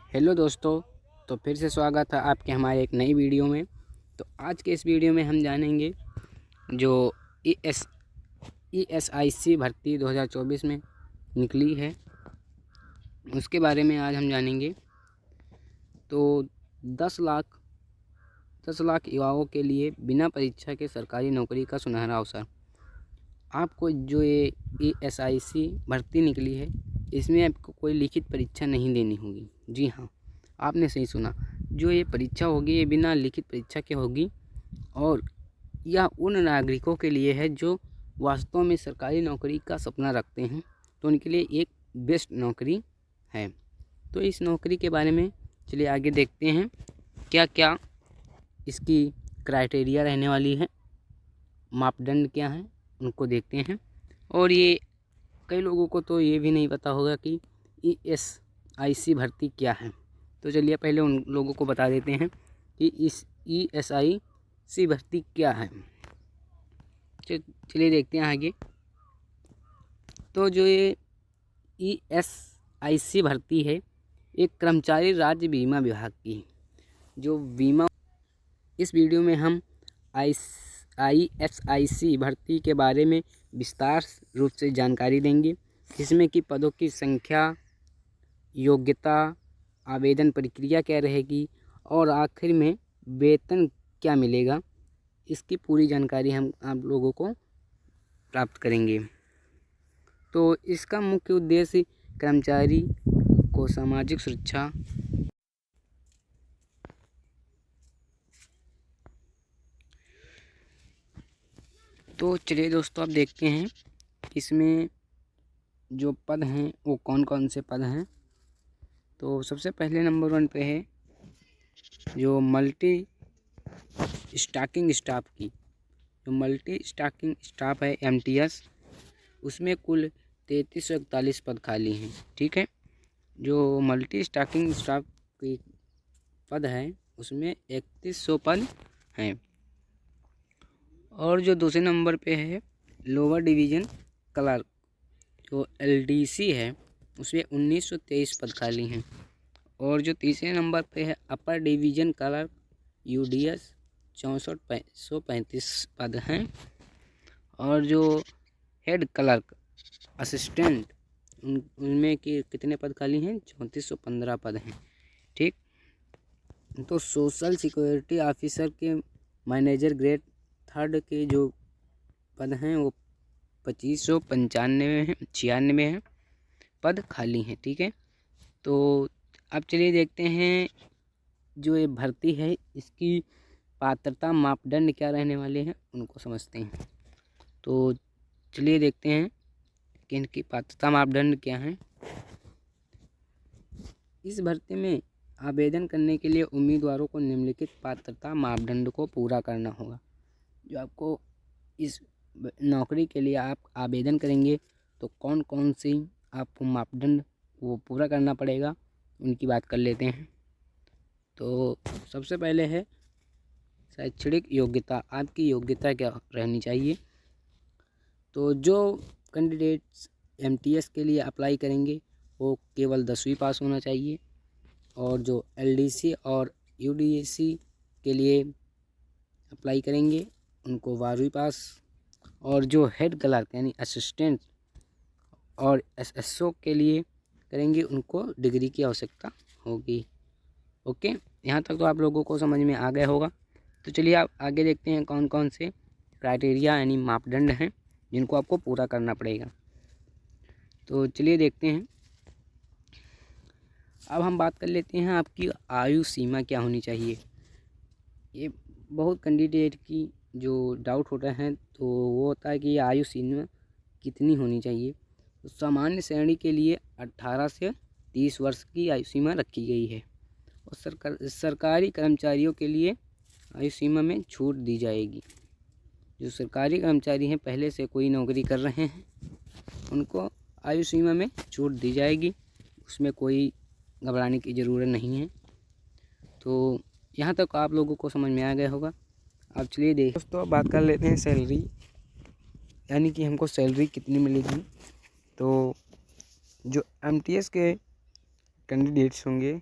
Hello दोस्तों। तो फिर से स्वागत है आपके हमारे एक नई वीडियो में। तो आज के इस वीडियो में हम जानेंगे जो ESIC भर्ती 2024 में निकली है उसके बारे में आज हम जानेंगे। तो 10 लाख युवाओं के लिए बिना परीक्षा के सरकारी नौकरी का सुनहरा अवसर। आपको जो ये ESIC भर्ती निकली है इसमें आपको कोई लिखित परीक्षा नहीं देनी होगी। जी हाँ, आपने सही सुना। जो ये परीक्षा होगी ये बिना लिखित परीक्षा के होगी और यह उन नागरिकों के लिए है जो वास्तव में सरकारी नौकरी का सपना रखते हैं। तो उनके लिए एक बेस्ट नौकरी है। तो इस नौकरी के बारे में चलिए आगे देखते हैं क्या क्या इसकी क्राइटेरिया रहने वाली है, मापदंड क्या हैं उनको देखते हैं। और ये कई लोगों को तो ये भी नहीं पता होगा कि ESIC भर्ती क्या है। तो चलिए पहले उन लोगों को बता देते हैं कि इस ESIC भर्ती क्या है। चलिए देखते हैं आगे। तो जो ये ESIC भर्ती है एक कर्मचारी राज्य बीमा विभाग की जो बीमा। इस वीडियो में हम ISIC भर्ती के बारे में विस्तार रूप से जानकारी देंगे। इसमें कि पदों की संख्या, योग्यता, आवेदन प्रक्रिया क्या रहेगी और आखिर में वेतन क्या मिलेगा, इसकी पूरी जानकारी हम आप लोगों को प्राप्त करेंगे। तो इसका मुख्य उद्देश्य कर्मचारी को सामाजिक सुरक्षा, तो चलिए दोस्तों आप देखते हैं इसमें जो पद हैं वो कौन कौन से पद हैं। तो सबसे पहले नंबर 1 पे है जो मल्टी स्टाकिंग स्टाफ की। जो मल्टी स्टाकिंग स्टाफ है MTS, उसमें कुल 3341 पद खाली हैं। ठीक है, जो मल्टी स्टाकिंग स्टाफ की पद है उसमें 3100 पद हैं। और जो दूसरे नंबर पे है लोअर डिवीज़न क्लर्क जो LDC है उसमें 1923 पद खाली हैं। और जो तीसरे नंबर पे है अपर डिवीज़न क्लर्क UDS 6435 पद हैं। और जो हेड क्लर्क असिस्टेंट उनमें कि कितने पद खाली हैं, 3415 पद हैं। ठीक, तो सोशल सिक्योरिटी ऑफिसर के मैनेजर ग्रेड 3 के जो पद हैं वो 2596 हैं पद खाली हैं। ठीक है, तो अब चलिए देखते हैं जो ये भर्ती है इसकी पात्रता मापदंड क्या रहने वाले हैं उनको समझते हैं। तो चलिए देखते हैं कि इनकी पात्रता मापदंड क्या हैं। इस भर्ती में आवेदन करने के लिए उम्मीदवारों को निम्नलिखित पात्रता मापदंड को पूरा करना होगा। जो आपको इस नौकरी के लिए आप आवेदन करेंगे तो कौन कौन सी आपको मापदंड वो पूरा करना पड़ेगा उनकी बात कर लेते हैं। तो सबसे पहले है शैक्षणिक योग्यता। आपकी योग्यता क्या रहनी चाहिए। तो जो कैंडिडेट्स MTS के लिए अप्लाई करेंगे वो केवल 10वीं पास होना चाहिए। और जो LDC और UDC के लिए अप्लाई करेंगे उनको 12वीं पास। और जो हेड क्लर्क यानी असिस्टेंट और SSO के लिए करेंगे उनको डिग्री की आवश्यकता होगी। ओके, यहाँ तक तो आप लोगों को समझ में आ गया होगा। तो चलिए आप आगे देखते हैं कौन कौन से क्राइटेरिया यानी मापदंड हैं जिनको आपको पूरा करना पड़ेगा। तो चलिए देखते हैं। अब हम बात कर लेते हैं आपकी आयु सीमा क्या होनी चाहिए। ये बहुत कैंडिडेट की जो डाउट होता है तो वो होता है कि आयु सीमा कितनी होनी चाहिए। तो सामान्य श्रेणी के लिए 18 से 30 वर्ष की आयु सीमा रखी गई है। और सरकारी कर्मचारियों के लिए आयु सीमा में छूट दी जाएगी। जो सरकारी कर्मचारी हैं पहले से कोई नौकरी कर रहे हैं उनको आयु सीमा में छूट दी जाएगी, उसमें कोई घबराने की ज़रूरत नहीं है। तो यहाँ तक आप लोगों को समझ में आ गया होगा। अब चलिए देख दोस्तों बात कर लेते हैं सैलरी, यानी कि हमको सैलरी कितनी मिलेगी। तो जो MTS के कैंडिडेट्स होंगे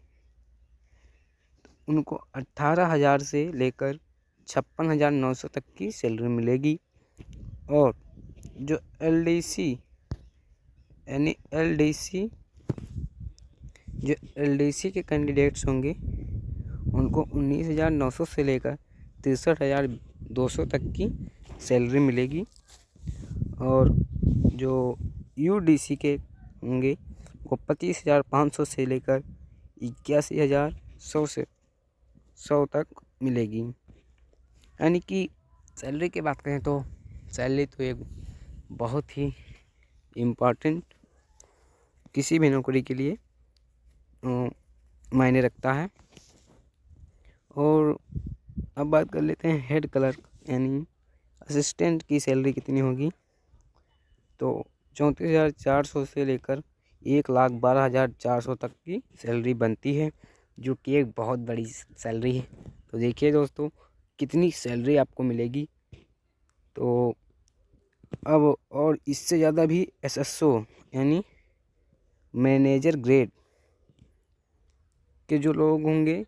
उनको 18,000 से लेकर 56,900 तक की सैलरी मिलेगी। और जो एलडीसी यानी एलडीसी के कैंडिडेट्स होंगे उनको 19,900 से लेकर 63,200 तक की सैलरी मिलेगी। और जो यूडीसी के होंगे वो 25,500 से लेकर 81,100 तक मिलेगी। यानी कि सैलरी की बात करें तो सैलरी तो एक बहुत ही इम्पोर्टेंट किसी भी नौकरी के लिए मायने रखता है। और अब बात कर लेते हैं हेड क्लर्क यानी असिस्टेंट की सैलरी कितनी होगी। तो 34,400 से लेकर 1,12,400 तक की सैलरी बनती है, जो कि एक बहुत बड़ी सैलरी है। तो देखिए दोस्तों कितनी सैलरी आपको मिलेगी। तो अब और इससे ज़्यादा भी एसएसओ यानी मैनेजर ग्रेड के जो लोग होंगे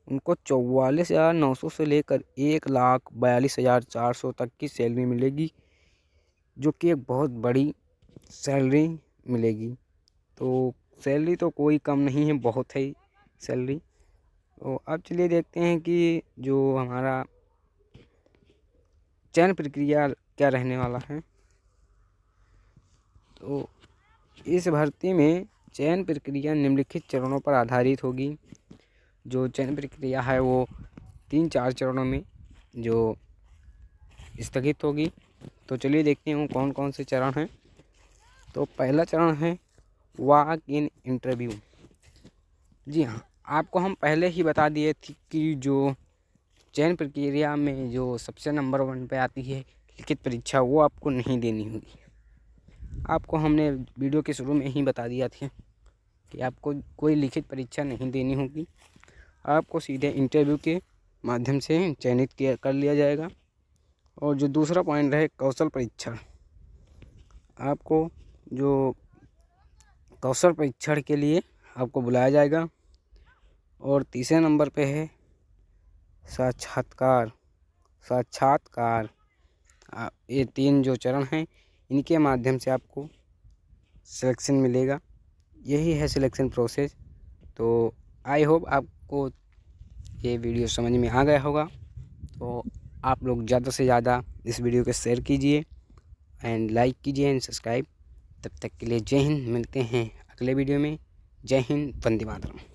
उनको 44,900 से लेकर 1,42,400 तक की सैलरी मिलेगी, जो कि एक बहुत बड़ी सैलरी मिलेगी। तो सैलरी तो कोई कम नहीं है, बहुत है सैलरी। तो अब चलिए देखते हैं कि जो हमारा चयन प्रक्रिया क्या रहने वाला है। तो इस भर्ती में चयन प्रक्रिया निम्नलिखित चरणों पर आधारित होगी। जो चयन प्रक्रिया है वो 3-4 चरणों में जो स्थगित होगी। तो चलिए देखते हैं कौन कौन से चरण हैं। तो पहला चरण है वॉक इन इंटरव्यू। जी हाँ, आपको हम पहले ही बता दिए थे कि जो चयन प्रक्रिया में जो सबसे नंबर 1 पे आती है लिखित परीक्षा, वो आपको नहीं देनी होगी। आपको हमने वीडियो के शुरू में ही बता दिया था कि आपको कोई लिखित परीक्षा नहीं देनी होगी, आपको सीधे इंटरव्यू के माध्यम से चयनित कर लिया जाएगा। और जो दूसरा पॉइंट है कौशल परीक्षण, आपको जो कौशल परीक्षण के लिए आपको बुलाया जाएगा। और तीसरे नंबर पे है साक्षात्कार। ये 3 जो चरण हैं इनके माध्यम से आपको सिलेक्शन मिलेगा। यही है सिलेक्शन प्रोसेस। तो आई होप आपको ये वीडियो समझ में आ गया होगा। तो आप लोग ज़्यादा से ज़्यादा इस वीडियो को शेयर कीजिए एंड लाइक कीजिए एंड सब्सक्राइब। तब तक के लिए जय हिंद। मिलते हैं अगले वीडियो में। जय हिंद, वंदे मातरम।